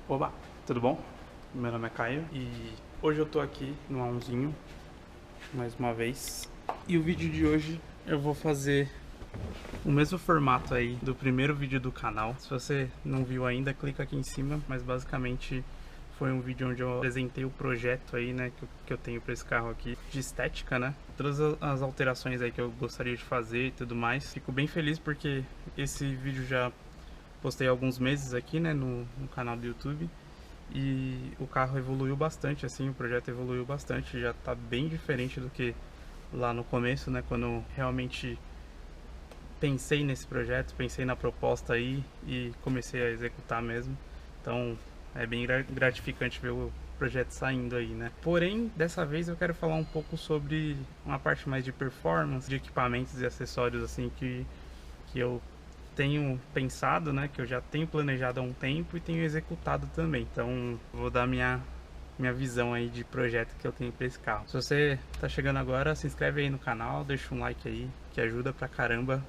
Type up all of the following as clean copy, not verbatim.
Oba, tudo bom? Meu nome é Caio e hoje eu tô aqui no A1zinho, mais uma vez. E o vídeo de hoje eu vou fazer o mesmo formato aí do primeiro vídeo do canal. Se você não viu ainda, clica aqui em cima, mas basicamente foi um vídeo onde eu apresentei o projeto aí, né, que eu tenho para esse carro aqui, de estética, né? Todas as alterações aí que eu gostaria de fazer e tudo mais. Fico bem feliz porque esse vídeo já postei há alguns meses aqui, né, no canal do YouTube. E o carro evoluiu bastante, assim, o projeto evoluiu bastante, já tá bem diferente do que lá no começo, né, quando eu realmente pensei nesse projeto, pensei na proposta aí e comecei a executar mesmo. Então é bem gratificante ver o projeto saindo aí, né. Porém, dessa vez eu quero falar um pouco sobre uma parte mais de performance, de equipamentos e acessórios, assim, que eu tenho pensado, né, que eu já tenho planejado há um tempo e tenho executado também. Então, vou dar minha visão aí de projeto que eu tenho para esse carro. Se você tá chegando agora, se inscreve aí no canal, deixa um like aí, que ajuda pra caramba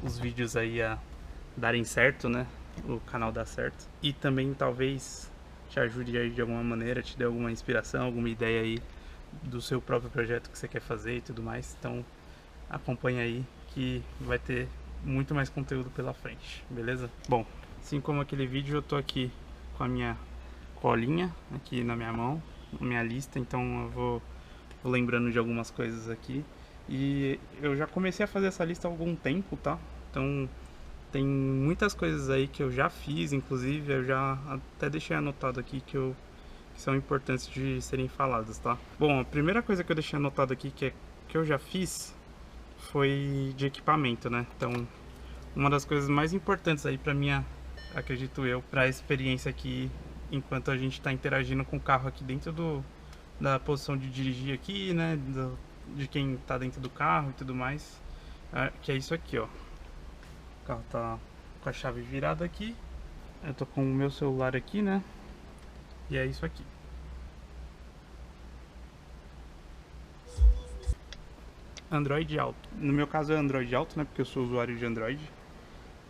os vídeos aí a darem certo, né? O canal dar certo. E também talvez te ajude aí de alguma maneira, te dê alguma inspiração, alguma ideia aí do seu próprio projeto que você quer fazer e tudo mais. Então, acompanha aí que vai ter muito mais conteúdo pela frente, beleza? Bom, assim como aquele vídeo, eu tô aqui com a minha colinha aqui na minha mão, na minha lista, então eu vou lembrando de algumas coisas aqui. E eu já comecei a fazer essa lista há algum tempo, tá? Então tem muitas coisas aí que eu já fiz, inclusive eu já até deixei anotado aqui que são importantes de serem faladas, tá? Bom, a primeira coisa que eu deixei anotado aqui que eu já fiz foi de equipamento, né? Então, uma das coisas mais importantes aí para minha, acredito eu, para a experiência aqui enquanto a gente está interagindo com o carro aqui dentro da posição de dirigir aqui, né? De quem está dentro do carro e tudo mais, que é isso aqui, ó. O carro tá com a chave virada aqui. Eu tô com o meu celular aqui, né? E é isso aqui. Android Auto. No meu caso é Android Auto, né? Porque eu sou usuário de Android.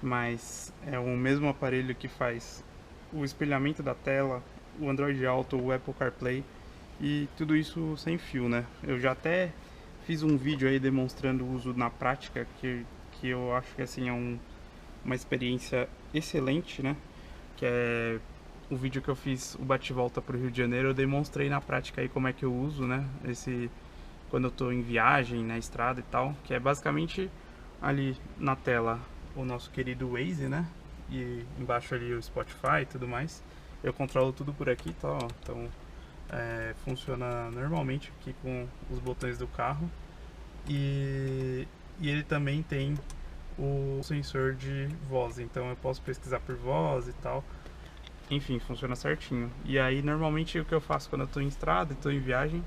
Mas é o mesmo aparelho que faz o espelhamento da tela, o Android Auto, o Apple CarPlay e tudo isso sem fio, né? Eu já até fiz um vídeo aí demonstrando o uso na prática, que eu acho que assim é uma experiência excelente, né? Que é o vídeo que eu fiz, o bate-volta para o Rio de Janeiro, eu demonstrei na prática aí como é que eu uso, né? Quando eu estou em viagem, na estrada e tal, que é basicamente ali na tela o nosso querido Waze, né? E embaixo ali o Spotify e tudo mais. Eu controlo tudo por aqui, tá? Ó. Então funciona normalmente aqui com os botões do carro. E ele também tem o sensor de voz, então eu posso pesquisar por voz e tal. Enfim, funciona certinho. E aí normalmente o que eu faço quando eu estou em estrada, estou em viagem,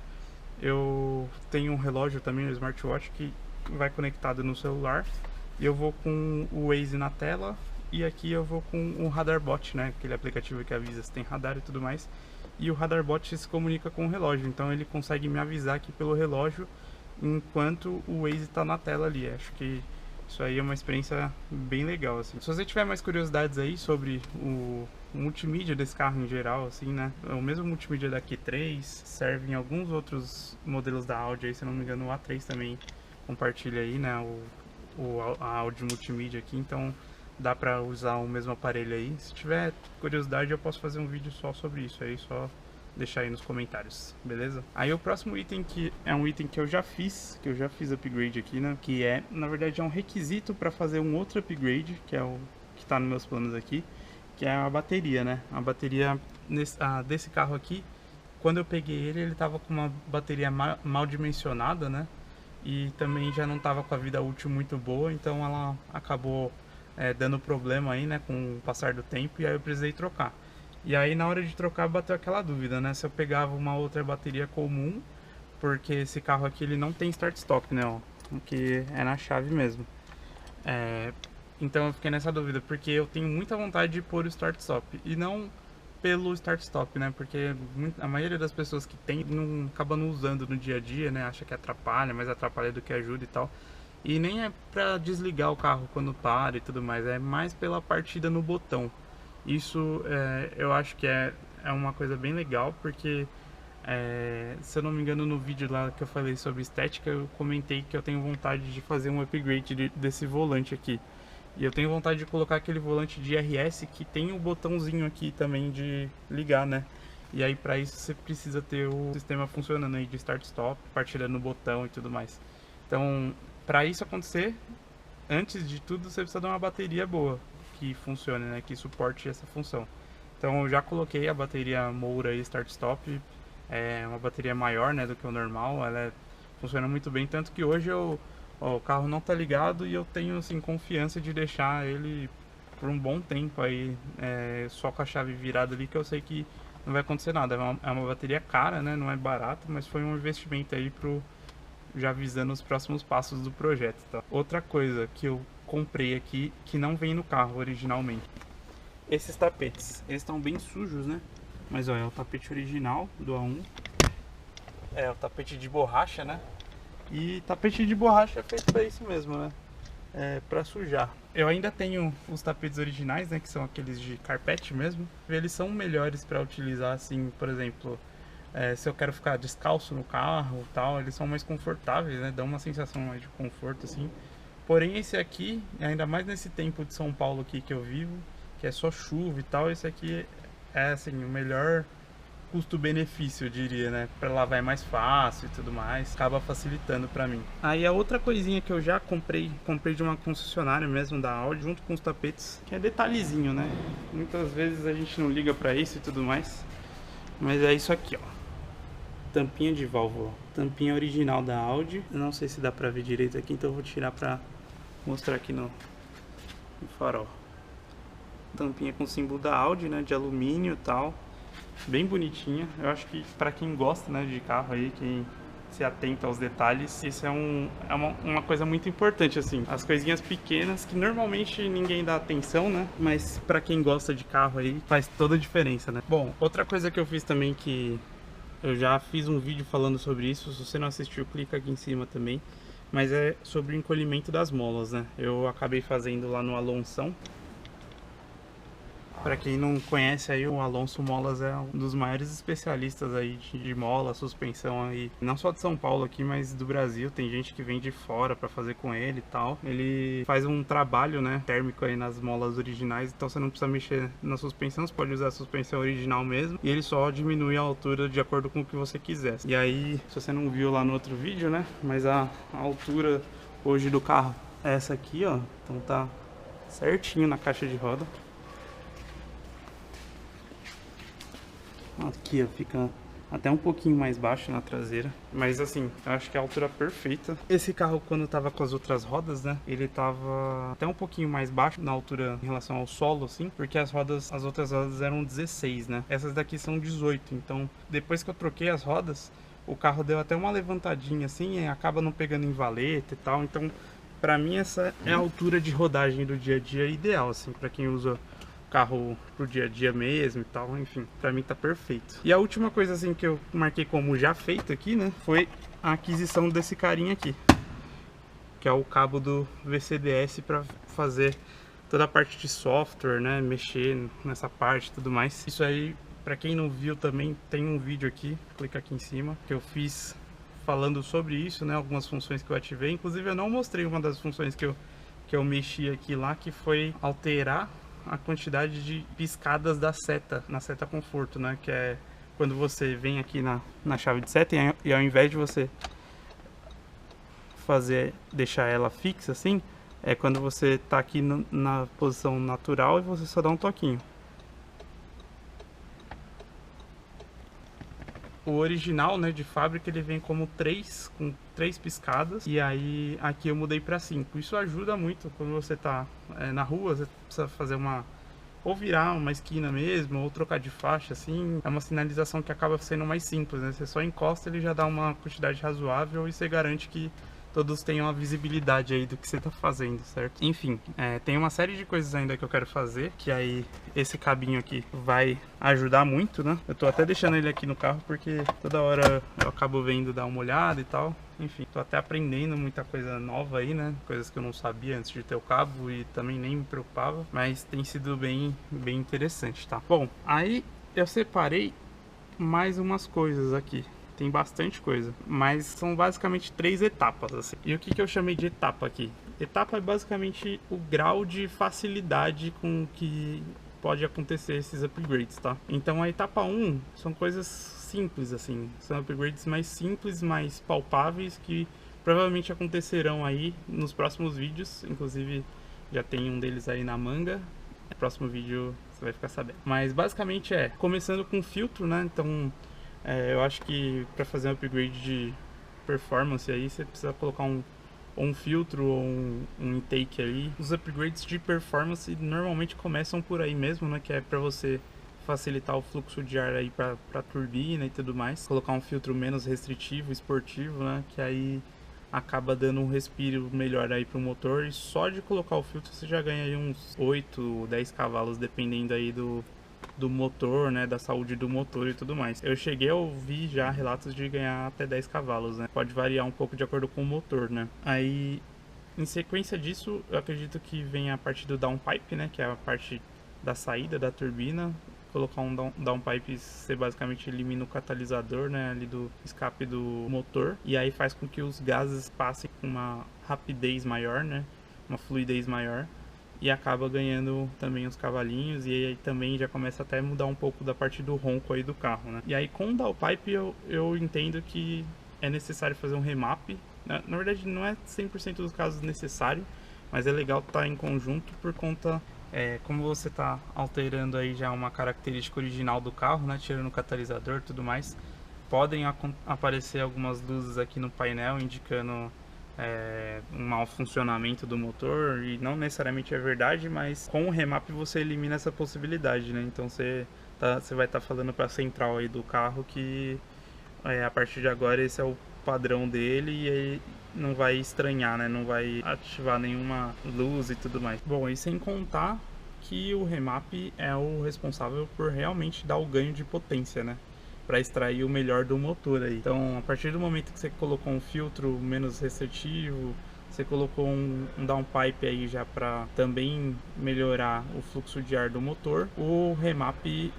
eu tenho um relógio também, um smartwatch que vai conectado no celular e eu vou com o Waze na tela e aqui eu vou com o Radarbot, né, aquele aplicativo que avisa se tem radar e tudo mais. E o Radarbot se comunica com o relógio, então ele consegue me avisar aqui pelo relógio enquanto o Waze está na tela ali. Acho que isso aí é uma experiência bem legal, assim. Se você tiver mais curiosidades aí sobre o multimídia desse carro em geral, assim, né? O mesmo multimídia da Q3 serve em alguns outros modelos da Audi aí, se não me engano, o A3 também compartilha aí, né? A Audi multimídia aqui, então dá pra usar o mesmo aparelho aí. Se tiver curiosidade, eu posso fazer um vídeo só sobre isso aí, só deixar aí nos comentários, beleza? Aí o próximo item que é um item que eu já fiz upgrade aqui, né? Que é, na verdade, é um requisito para fazer um outro upgrade, que é o que tá nos meus planos aqui, que é a bateria, né? A bateria desse carro aqui, quando eu peguei ele tava com uma bateria mal dimensionada, né? E também já não tava com a vida útil muito boa, então ela acabou dando problema aí, né? Com o passar do tempo, e aí eu precisei trocar. E aí na hora de trocar bateu aquela dúvida, né? Se eu pegava uma outra bateria comum, porque esse carro aqui ele não tem start-stop, né? Ó, que é na chave mesmo. É, então eu fiquei nessa dúvida, porque eu tenho muita vontade de pôr o start-stop. E não pelo start-stop, né? Porque a maioria das pessoas que tem não acaba não usando no dia a dia, né? Acha que atrapalha, mais atrapalha do que ajuda e tal. E nem é pra desligar o carro quando para e tudo mais, é mais pela partida no botão. Isso eu acho que é uma coisa bem legal, porque se eu não me engano, no vídeo lá que eu falei sobre estética, eu comentei que eu tenho vontade de fazer um upgrade desse volante aqui. E eu tenho vontade de colocar aquele volante de RS que tem o botãozinho aqui também de ligar, né? E aí para isso você precisa ter o sistema funcionando aí de start-stop, partilhando o botão e tudo mais. Então, para isso acontecer, antes de tudo você precisa de uma bateria boa que funcione, né? Que suporte essa função. Então eu já coloquei a bateria Moura e start-stop, é uma bateria maior, né, do que o normal. Funciona muito bem, tanto que hoje o carro não tá ligado e eu tenho assim confiança de deixar ele por um bom tempo aí, só com a chave virada ali, que eu sei que não vai acontecer nada. É uma bateria cara, né, não é barata, mas foi um investimento aí já visando os próximos passos do projeto, tá? Outra coisa que eu comprei aqui que não vem no carro originalmente, esses tapetes, eles estão bem sujos, né? Mas olha, é o tapete original do A1, é o tapete de borracha, né? E tapete de borracha é feito para isso mesmo, né? Para sujar. Eu ainda tenho os tapetes originais, né? Que são aqueles de carpete mesmo. Eles são melhores para utilizar, assim, por exemplo, se eu quero ficar descalço no carro e tal, eles são mais confortáveis, né? Dão uma sensação mais de conforto, assim. Porém, esse aqui, ainda mais nesse tempo de São Paulo aqui que eu vivo, que é só chuva e tal, esse aqui é, assim, o melhor custo-benefício, eu diria, né? Para lavar é mais fácil e tudo mais, acaba facilitando para mim. Aí a outra coisinha que eu já comprei de uma concessionária mesmo da Audi, junto com os tapetes, que é detalhezinho, né? Muitas vezes a gente não liga para isso e tudo mais, mas é isso aqui, ó. Tampinha de válvula, tampinha original da Audi. Eu não sei se dá para ver direito aqui, então eu vou tirar para mostrar aqui no farol. Tampinha com símbolo da Audi, né? De alumínio e tal. Bem bonitinha. Eu acho que para quem gosta, né, de carro aí, quem se atenta aos detalhes, isso é uma coisa muito importante, assim. As coisinhas pequenas que normalmente ninguém dá atenção, né? Mas para quem gosta de carro aí, faz toda a diferença, né? Bom, outra coisa que eu fiz também, que eu já fiz um vídeo falando sobre isso, se você não assistiu, clica aqui em cima também. Mas é sobre o encolhimento das molas, né? Eu acabei fazendo lá no Alonsão. Para quem não conhece aí, o Alonso Molas é um dos maiores especialistas aí de mola, suspensão aí, não só de São Paulo aqui, mas do Brasil. Tem gente que vem de fora para fazer com ele e tal. Ele faz um trabalho, né, térmico aí nas molas originais, então você não precisa mexer na suspensão, você pode usar a suspensão original mesmo, e ele só diminui a altura de acordo com o que você quiser. E aí, se você não viu lá no outro vídeo, né, mas a altura hoje do carro é essa aqui, ó, então tá certinho na caixa de roda. Aqui, ó, fica até um pouquinho mais baixo na traseira, mas assim, eu acho que é a altura perfeita. Esse carro, quando tava com as outras rodas, né, ele tava até um pouquinho mais baixo na altura em relação ao solo, assim, porque as outras rodas eram 16, né, essas daqui são 18, então depois que eu troquei as rodas, o carro deu até uma levantadinha assim, e acaba não pegando em valeta e tal, então pra mim essa é a altura de rodagem do dia a dia ideal, assim, pra quem usa carro pro dia a dia mesmo e tal, enfim, pra mim tá perfeito. E a última coisa assim que eu marquei como já feito aqui, né, foi a aquisição desse carinha aqui, que é o cabo do VCDS para fazer toda a parte de software, né, mexer nessa parte e tudo mais. Isso aí, pra quem não viu também, tem um vídeo aqui, clica aqui em cima, que eu fiz falando sobre isso, né, algumas funções que eu ativei. Inclusive eu não mostrei uma das funções que eu mexi aqui lá, que foi alterar a quantidade de piscadas da seta, na seta conforto, né? Que é quando você vem aqui na chave de seta e ao invés de você deixar ela fixa assim, é quando você tá aqui na posição natural e você só dá um toquinho. O original, né, de fábrica, ele vem como com 3 piscadas, e aí aqui eu mudei para 5. Isso ajuda muito quando você tá na rua, você precisa fazer ou virar uma esquina mesmo, ou trocar de faixa, assim. É uma sinalização que acaba sendo mais simples, né? Você só encosta, ele já dá uma quantidade razoável e você garante que todos tenham a visibilidade aí do que você tá fazendo, certo? Enfim, tem uma série de coisas ainda que eu quero fazer, que aí esse cabinho aqui vai ajudar muito, né? Eu tô até deixando ele aqui no carro porque toda hora eu acabo vendo dar uma olhada e tal. Enfim, tô até aprendendo muita coisa nova aí, né? Coisas que eu não sabia antes de ter o cabo e também nem me preocupava, mas tem sido bem interessante, tá? Bom, aí eu separei mais umas coisas aqui. Tem bastante coisa, mas são basicamente 3 etapas, assim. E o que eu chamei de etapa aqui? Etapa é basicamente o grau de facilidade com que pode acontecer esses upgrades, tá? Então a etapa 1 são coisas simples, assim. São upgrades mais simples, mais palpáveis, que provavelmente acontecerão aí nos próximos vídeos. Inclusive já tem um deles aí na manga. No próximo vídeo você vai ficar sabendo. Mas basicamente começando com filtro, né? Então eu acho que para fazer um upgrade de performance aí, você precisa colocar um filtro ou um intake aí. Os upgrades de performance normalmente começam por aí mesmo, né? Que é para você facilitar o fluxo de ar aí para turbina e tudo mais. Colocar um filtro menos restritivo, esportivo, né? Que aí acaba dando um respiro melhor aí pro motor. E só de colocar o filtro você já ganha aí uns 8, 10 cavalos, dependendo aí do motor, né, da saúde do motor e tudo mais. Eu cheguei a ouvir já relatos de ganhar até 10 cavalos, né? Pode variar um pouco de acordo com o motor, né? Aí, em sequência disso, eu acredito que vem a parte do downpipe, né, que é a parte da saída da turbina. Colocar um downpipe, você basicamente elimina o catalisador, né, ali do escape do motor, e aí faz com que os gases passem com uma rapidez maior, né, uma fluidez maior, e acaba ganhando também os cavalinhos, e aí também já começa até a mudar um pouco da parte do ronco aí do carro, né. E aí com o downpipe eu entendo que é necessário fazer um remap. Na verdade não é 100% dos casos necessário, mas é legal estar em conjunto por conta, como você está alterando aí já uma característica original do carro, né, tirando o catalisador e tudo mais, podem aparecer algumas luzes aqui no painel indicando um mau funcionamento do motor, e não necessariamente é verdade, mas com o remap você elimina essa possibilidade, né? Então você vai estar falando para a central aí do carro que a partir de agora esse é o padrão dele, e aí não vai estranhar, né? Não vai ativar nenhuma luz e tudo mais. Bom, e sem contar que o remap é o responsável por realmente dar o ganho de potência, né? Para extrair o melhor do motor aí. Então, a partir do momento que você colocou um filtro menos restritivo, você colocou um downpipe aí já para também melhorar o fluxo de ar do motor, o remap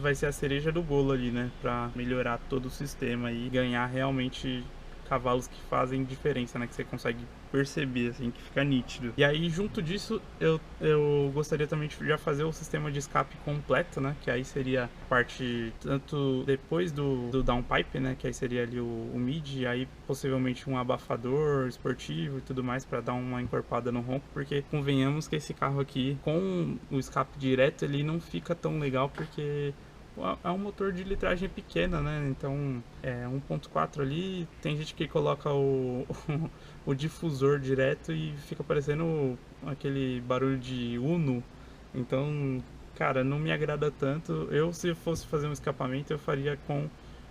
vai ser a cereja do bolo ali, né? Para melhorar todo o sistema e ganhar realmente cavalos que fazem diferença, né? Que você consegue perceber, assim, que fica nítido. E aí, junto disso, eu gostaria também de já fazer o sistema de escape completo, né? Que aí seria a parte tanto depois do downpipe, né? Que aí seria ali o mid, aí possivelmente um abafador esportivo e tudo mais para dar uma encorpada no ronco, porque convenhamos que esse carro aqui com o escape direto ele não fica tão legal, porque é um motor de litragem pequena, né? Então é 1.4 ali, tem gente que coloca o difusor direto e fica parecendo aquele barulho de Uno. Então, cara, não me agrada tanto. Eu, se fosse fazer um escapamento, eu faria com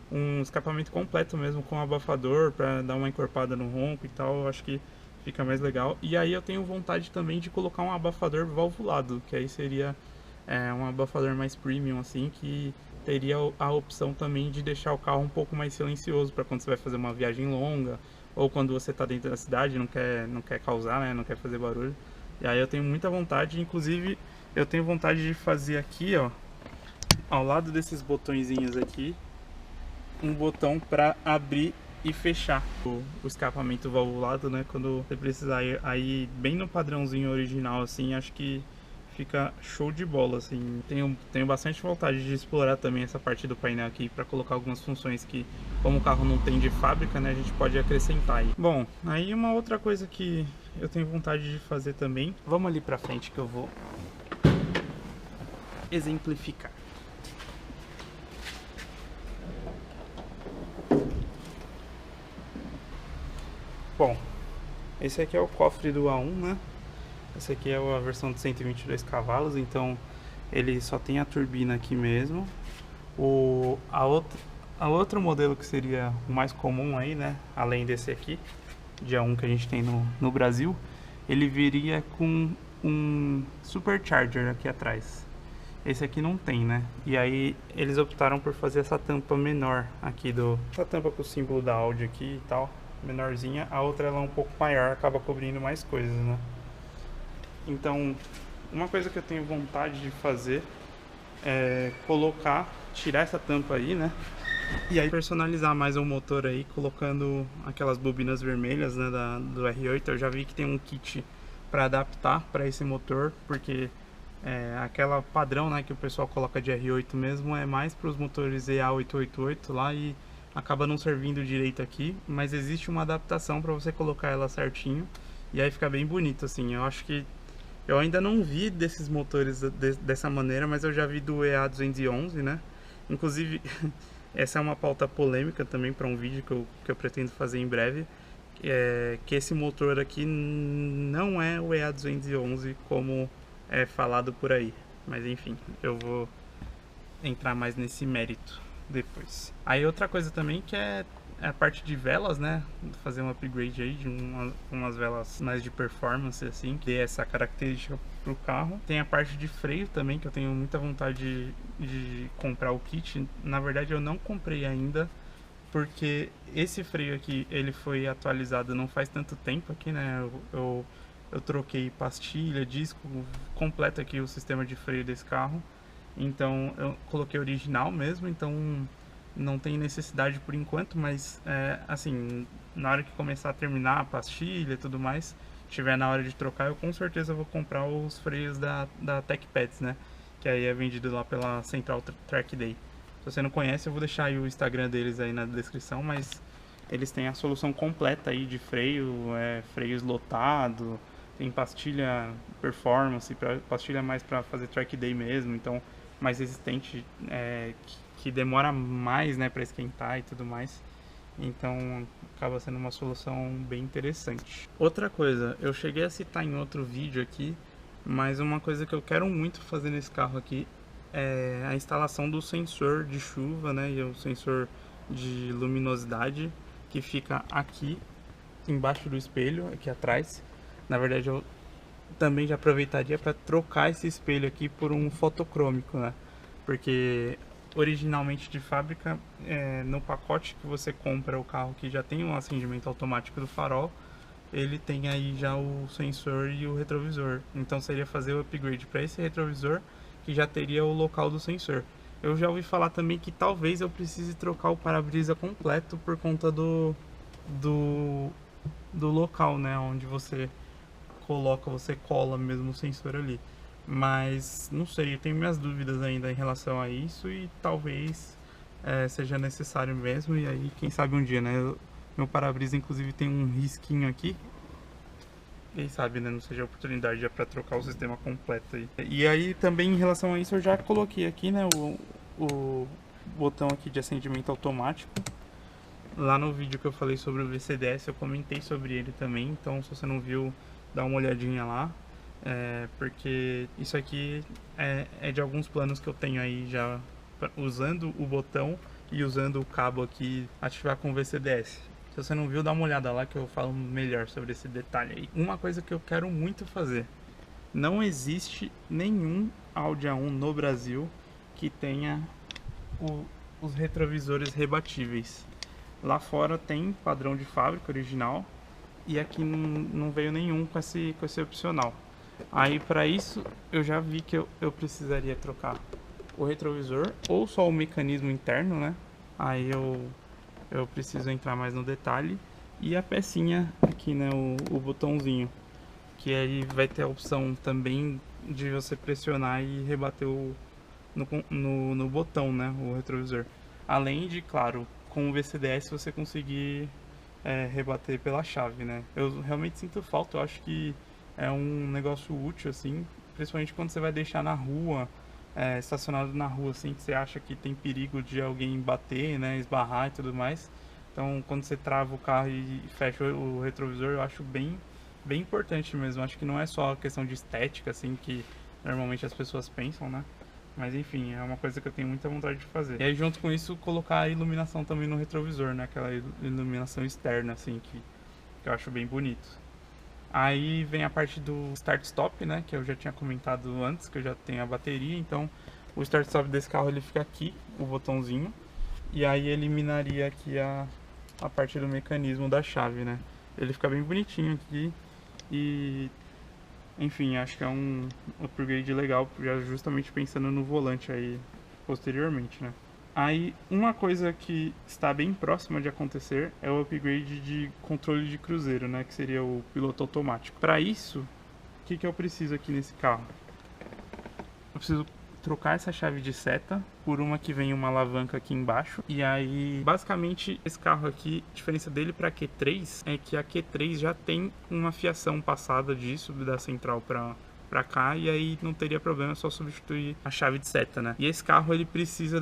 um escapamento completo mesmo, com abafador, para dar uma encorpada no ronco e tal. Eu acho que fica mais legal. E aí eu tenho vontade também de colocar um abafador valvulado, que aí seria um abafador mais premium, assim, que teria a opção também de deixar o carro um pouco mais silencioso para quando você vai fazer uma viagem longa, ou quando você está dentro da cidade e não quer causar, né, não quer fazer barulho. E aí eu tenho muita vontade, inclusive eu tenho vontade de fazer aqui, ó, ao lado desses botõezinhos aqui, um botão para abrir e fechar o escapamento valvulado, né, quando você precisar. Aí bem no padrãozinho original, assim, acho que fica show de bola, assim. Tenho bastante vontade de explorar também essa parte do painel aqui para colocar algumas funções que, como o carro não tem de fábrica, né, a gente pode acrescentar aí. Bom, aí uma outra coisa que eu tenho vontade de fazer também, vamos ali pra frente que eu vou exemplificar. Bom, esse aqui é o cofre do A1, né? Essa aqui é a versão de 122 cavalos, então ele só tem a turbina aqui mesmo. A outro modelo que seria o mais comum aí, né, além desse aqui, de A1 que a gente tem no Brasil, ele viria com um supercharger aqui atrás. Esse aqui não tem, né? E aí eles optaram por fazer essa tampa menor aqui essa tampa com o símbolo da Audi aqui e tal, menorzinha. A outra ela é um pouco maior, acaba cobrindo mais coisas, né? Então, uma coisa que eu tenho vontade de fazer é tirar essa tampa aí, né? E aí personalizar mais o motor aí, colocando aquelas bobinas vermelhas, né, do R8. Eu já vi que tem um kit para adaptar para esse motor, porque aquela padrão, né, que o pessoal coloca de R8 mesmo é mais para os motores EA888 lá e acaba não servindo direito aqui, mas existe uma adaptação para você colocar ela certinho e aí fica bem bonito assim. Eu acho que eu ainda não vi desses motores dessa maneira, mas eu já vi do EA211, né? Inclusive essa é uma pauta polêmica também para um vídeo que eu pretendo fazer em breve, que esse motor aqui não é o EA211 como é falado por aí. Mas enfim, eu vou entrar mais nesse mérito depois. Aí outra coisa também que é a parte de velas, né? Fazer um upgrade aí de umas velas mais de performance, assim, que dê essa característica pro carro. Tem a parte de freio também, que eu tenho muita vontade de comprar o kit. Na verdade eu não comprei ainda, porque esse freio aqui, ele foi atualizado não faz tanto tempo aqui, né? Eu troquei pastilha, disco, completo aqui o sistema de freio desse carro. Então eu coloquei original mesmo, então não tem necessidade por enquanto, mas assim, na hora que começar a terminar a pastilha e tudo mais, tiver na hora de trocar, eu com certeza vou comprar os freios da TechPads, né? Que aí é vendido lá pela Central Track Day. Se você não conhece, eu vou deixar aí o Instagram deles aí na descrição, mas eles têm a solução completa aí de freio, freio eslotado, tem pastilha performance, pastilha mais para fazer track day mesmo, então mais resistente, que demora mais, né, para esquentar e tudo mais. Então acaba sendo uma solução bem interessante. Outra coisa, eu cheguei a citar em outro vídeo aqui, mas uma coisa que eu quero muito fazer nesse carro aqui é a instalação do sensor de chuva, né, e o sensor de luminosidade que fica aqui embaixo do espelho, aqui atrás. Na verdade eu também já aproveitaria para trocar esse espelho aqui por um fotocrômico, né? Porque originalmente de fábrica, no pacote que você compra o carro que já tem um acendimento automático do farol, ele tem aí já o sensor e o retrovisor. Então seria fazer o upgrade para esse retrovisor que já teria o local do sensor. Eu já ouvi falar também que talvez eu precise trocar o para-brisa completo por conta do local, né, onde você você cola mesmo o sensor ali. Mas não sei, eu tenho minhas dúvidas ainda em relação a isso e talvez seja necessário mesmo. E aí, quem sabe um dia, né? Meu para-brisa inclusive tem um risquinho aqui. Quem sabe, né? Não seja a oportunidade já para trocar o sistema completo aí. E aí também em relação a isso eu já coloquei aqui, né? O botão aqui de acendimento automático. Lá no vídeo que eu falei sobre o VCDS eu comentei sobre ele também. Então se você não viu, dá uma olhadinha lá. Porque isso aqui é de alguns planos que eu tenho aí já usando o botão e usando o cabo aqui ativar com o VCDS. Se você não viu, dá uma olhada lá que eu falo melhor sobre esse detalhe aí. Uma coisa que eu quero muito fazer: não existe nenhum Audi A1 no Brasil que tenha os retrovisores rebatíveis. Lá fora tem padrão de fábrica original e aqui não veio nenhum com esse opcional. Aí para isso eu já vi que eu precisaria trocar o retrovisor ou só o mecanismo interno, né? Aí eu preciso entrar mais no detalhe. E a pecinha aqui, né? O botãozinho, que aí vai ter a opção também de você pressionar e rebater no botão, né? O retrovisor. Além de, claro, com o VCDS você conseguir rebater pela chave, né? Eu realmente sinto falta, eu acho que é um negócio útil, assim, principalmente quando você vai deixar na rua, estacionado na rua, assim, que você acha que tem perigo de alguém bater, né, esbarrar e tudo mais. Então, quando você trava o carro e fecha o retrovisor, eu acho bem importante mesmo. Acho que não é só questão de estética, assim, que normalmente as pessoas pensam, né? Mas enfim, é uma coisa que eu tenho muita vontade de fazer. E aí junto com isso, colocar a iluminação também no retrovisor, né? Aquela iluminação externa, assim, que que eu acho bem bonito. Aí vem a parte do start-stop, né, que eu já tinha comentado antes, que eu já tenho a bateria, então o start-stop desse carro ele fica aqui, o botãozinho, e aí eliminaria aqui a parte do mecanismo da chave, né. Ele fica bem bonitinho aqui e, enfim, acho que é um upgrade legal, já justamente pensando no volante aí posteriormente, né. Aí, uma coisa que está bem próxima de acontecer é o upgrade de controle de cruzeiro, né, que seria o piloto automático. Para isso, o que eu preciso aqui nesse carro? Eu preciso trocar essa chave de seta por uma que vem uma alavanca aqui embaixo. E aí, basicamente, esse carro aqui, a diferença dele para a Q3 é que a Q3 já tem uma fiação passada disso, da central para cá, e aí não teria problema, é só substituir a chave de seta, né? E esse carro ele precisa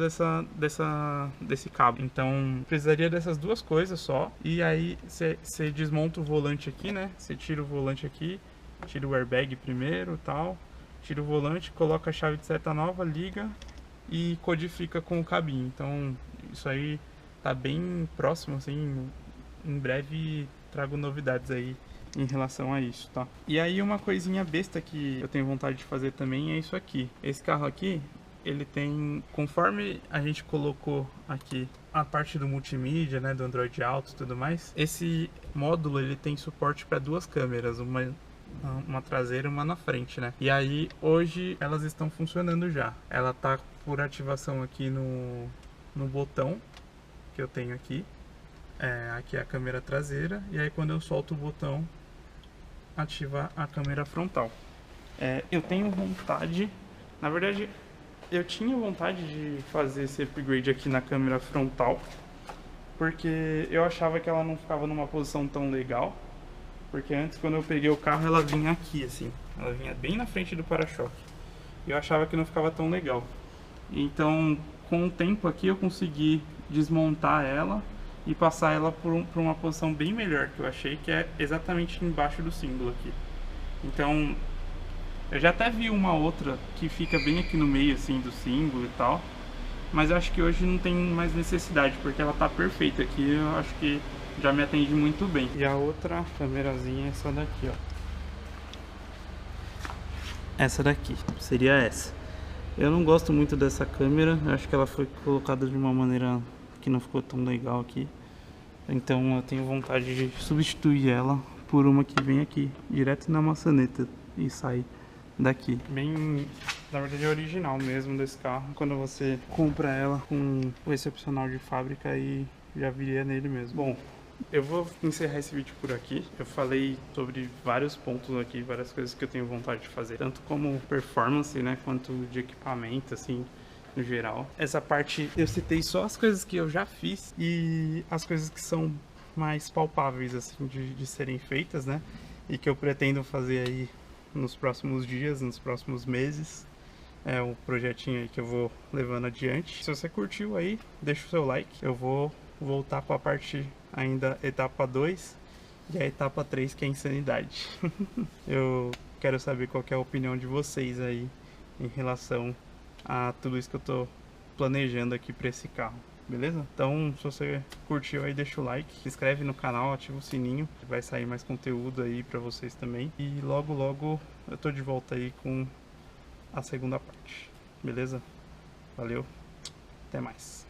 desse cabo, então precisaria dessas duas coisas só. E aí você desmonta o volante aqui, né? Você tira o volante aqui, tira o airbag primeiro, tal, tira o volante, coloca a chave de seta nova, liga e codifica com o cabinho. Então isso aí tá bem próximo, assim, em breve trago novidades aí em relação a isso, tá? E aí uma coisinha besta que eu tenho vontade de fazer também é isso aqui. Esse carro aqui, ele tem, conforme a gente colocou aqui a parte do multimídia, né, do Android Auto e tudo mais, esse módulo ele tem suporte para duas câmeras, uma traseira e uma na frente, né? E aí hoje elas estão funcionando já. Ela tá por ativação aqui no botão que eu tenho aqui. Aqui é a câmera traseira, e aí quando eu solto o botão ativar a câmera frontal. Eu tenho vontade, na verdade eu tinha vontade de fazer esse upgrade aqui na câmera frontal, porque eu achava que ela não ficava numa posição tão legal, porque antes quando eu peguei o carro ela vinha aqui assim, ela vinha bem na frente do para-choque, e eu achava que não ficava tão legal. Então com o tempo aqui eu consegui desmontar ela e passar ela por uma posição bem melhor, que eu achei, que é exatamente embaixo do símbolo aqui. Então, eu já até vi uma outra que fica bem aqui no meio assim do símbolo e tal, mas eu acho que hoje não tem mais necessidade, porque ela tá perfeita aqui, eu acho que já me atende muito bem. E a outra câmerazinha é essa daqui, ó. Essa daqui, seria essa. Eu não gosto muito dessa câmera, eu acho que ela foi colocada de uma maneira que não ficou tão legal aqui, então eu tenho vontade de substituir ela por uma que vem aqui direto na maçaneta e sai daqui. Bem, na verdade é original mesmo desse carro, quando você compra ela com esse opcional de fábrica e já viria nele mesmo. Bom, eu vou encerrar esse vídeo por aqui. Eu falei sobre vários pontos aqui, várias coisas que eu tenho vontade de fazer, tanto como performance, né, quanto de equipamento, assim, no geral. Essa parte eu citei só as coisas que eu já fiz e as coisas que são mais palpáveis, assim, de serem feitas, né, e que eu pretendo fazer aí nos próximos dias, nos próximos meses. É um projetinho aí que eu vou levando adiante. Se você curtiu aí, deixa o seu like. Eu vou voltar com a parte ainda etapa 2 e a etapa 3, que é a insanidade. Eu quero saber qual que é a opinião de vocês aí em relação a tudo isso que eu tô planejando aqui para esse carro, beleza? Então, se você curtiu aí, deixa o like, se inscreve no canal, ativa o sininho, vai sair mais conteúdo aí para vocês também. E logo logo eu tô de volta aí com a segunda parte, beleza? Valeu, até mais.